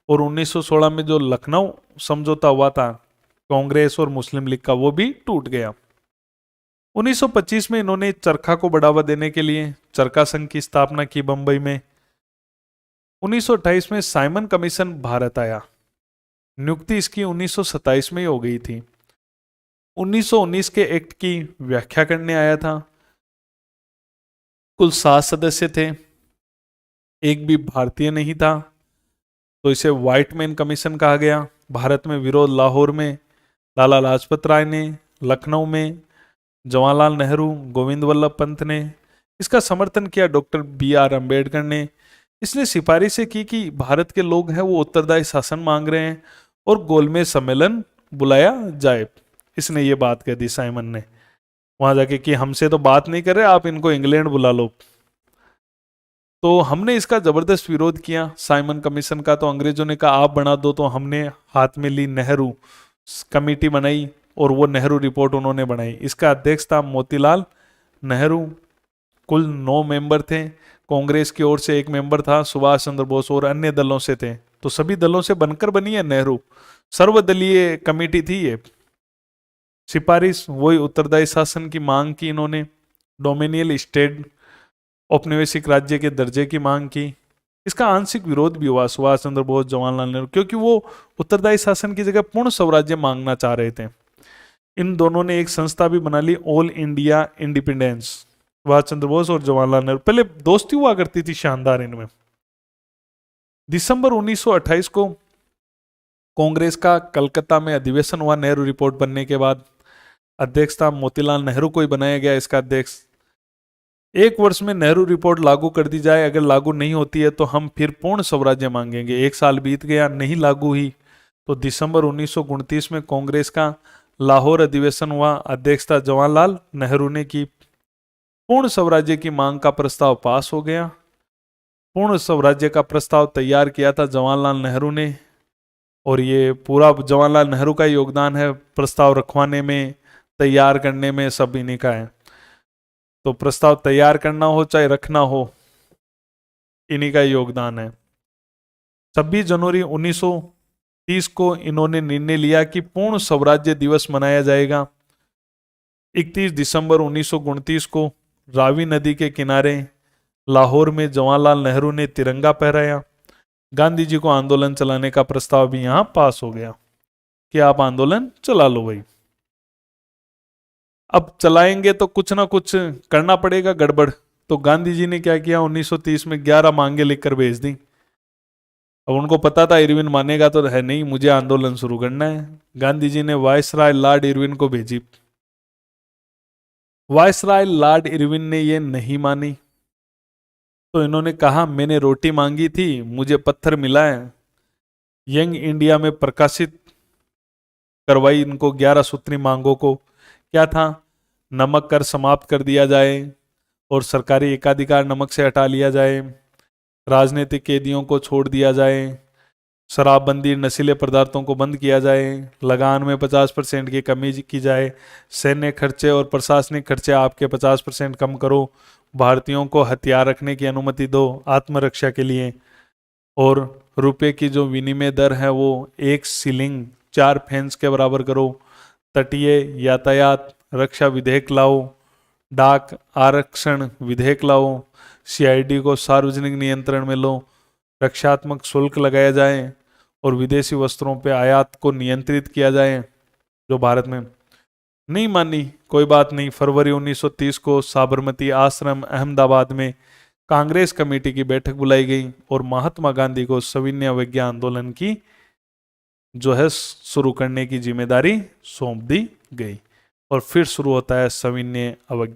और 1916 में जो लखनऊ समझौता हुआ था कांग्रेस और मुस्लिम लीग का, वो भी टूट गया। 1925 में इन्होंने चरखा को बढ़ावा देने के लिए चरखा संघ की स्थापना की बंबई में। 1928 में साइमन कमीशन भारत आया। नियुक्ति इसकी 1927 में ही हो गई थी। 1919 के एक्ट की व्याख्या करने आया था। कुल 7 सदस्य थे, एक भी भारतीय नहीं था, तो इसे व्हाइट मैन कमीशन कहा गया। भारत में विरोध लाहौर में लाला लाजपत राय ने, लखनऊ में जवाहरलाल नेहरू, गोविंद वल्लभ पंत ने। इसका समर्थन किया डॉक्टर BR अम्बेडकर ने। इसने सिफारिशें की कि भारत के लोग हैं वो उत्तरदायी शासन मांग रहे हैं और गोलमेज सम्मेलन बुलाया जाए। इसने ये बात कह दी साइमन ने वहां जाके कि हमसे तो बात नहीं कर रहे, आप इनको इंग्लैंड बुला लो। तो हमने इसका जबरदस्त विरोध किया साइमन कमीशन का। तो अंग्रेजों ने कहा आप बना दो, तो हमने हाथ में ली नेहरू कमेटी बनाई और वो नेहरू रिपोर्ट उन्होंने बनाई। इसका अध्यक्ष था मोतीलाल नेहरू। कुल 9 मेंबर थे। कांग्रेस की ओर से एक मेंबर था सुभाष चंद्र बोस और अन्य दलों से थे। तो सभी दलों से बनकर बनी है नेहरू। सर्वदलीय कमेटी थी ये। सिफारिश वही उत्तरदायी शासन की मांग की इन्होंने। डोमिनियल स्टेट, औपनिवेशिक राज्य के दर्जे की मांग की। इसका आंशिक विरोध भी हुआ सुभाष चंद्र बोस, जवाहरलाल नेहरू, क्योंकि वो उत्तरदायी शासन की जगह पूर्ण स्वराज्य मांगना चाह रहे थे। इन दोनों ने एक संस्था भी बना ली, All India independence. Subhash Chandra Bose और जवाहरलाल नेहरू, पहले दोस्ती हुआ करती थी शानदार इनमें। दिसंबर 1928 को कांग्रेस का कलकत्ता में अधिवेशन हुआ नेहरू रिपोर्ट बनने के बाद। अध्यक्ष था मोतीलाल नेहरू को ही बनाया गया इसका अध्यक्ष। 1 वर्ष में नेहरू रिपोर्ट लागू कर दी जाए, अगर लागू नहीं होती है तो हम फिर पूर्ण स्वराज्य मांगेंगे। 1 साल बीत गया, नहीं लागू हुई। तो दिसंबर 1929 में कांग्रेस का लाहौर अधिवेशन हुआ। अध्यक्षता जवाहरलाल नेहरू ने की। पूर्ण स्वराज्य की मांग का प्रस्ताव पास हो गया। पूर्ण स्वराज्य का प्रस्ताव तैयार किया था जवाहरलाल नेहरू ने, और ये पूरा जवाहरलाल नेहरू का योगदान है प्रस्ताव रखवाने में, तैयार करने में, सब इन्हीं का है। तो प्रस्ताव तैयार करना हो चाहे रखना हो, इन्हीं का योगदान है। 26 जनवरी 1930 को इन्होंने निर्णय लिया कि पूर्ण स्वराज्य दिवस मनाया जाएगा। 31 दिसंबर 1929 को रावी नदी के किनारे लाहौर में जवाहरलाल नेहरू ने तिरंगा फहराया। गांधी जी को आंदोलन चलाने का प्रस्ताव भी यहां पास हो गया कि आप आंदोलन चला लो भाई। अब चलाएंगे तो कुछ ना कुछ करना पड़ेगा गड़बड़। तो गांधी जी ने क्या किया, 1930 में 11 मांगे लिखकर भेज दी। अब उनको पता था इरविन मानेगा तो है नहीं, मुझे आंदोलन शुरू करना है। गांधी जी ने वायसराय लॉर्ड इरविन को भेजी। वायसराय लॉर्ड इरविन ने ये नहीं मानी, तो इन्होंने कहा मैंने रोटी मांगी थी, मुझे पत्थर मिला है। यंग इंडिया में प्रकाशित करवाई इनको 11 सूत्री मांगों को। क्या था, नमक कर समाप्त कर दिया जाए और सरकारी एकाधिकार नमक से हटा लिया जाए, राजनीतिक कैदियों को छोड़ दिया जाए, शराबबंदी नशीले पदार्थों को बंद किया जाए, लगान में 50% की कमी की जाए, सैन्य खर्चे और प्रशासनिक खर्चे आपके 50% कम करो, भारतीयों को हथियार रखने की अनुमति दो आत्मरक्षा के लिए, और रुपए की जो विनिमय दर है वो 1 शिलिंग 4 पेंस के बराबर करो, तटीय यातायात रक्षा विधेयक लाओ, डाक आरक्षण विधेयक लाओ, सीआईडी को सार्वजनिक नियंत्रण में लो, रक्षात्मक शुल्क लगाया जाए और विदेशी वस्त्रों पर आयात को नियंत्रित किया जाए, जो भारत में नहीं मानी। कोई बात नहीं, फरवरी 1930 को साबरमती आश्रम अहमदाबाद में कांग्रेस कमेटी की बैठक बुलाई गई और महात्मा गांधी को सविनय अवज्ञा आंदोलन की जो है शुरू करने की जिम्मेदारी सौंप दी गई। और फिर शुरू होता है सविनय अवज्ञा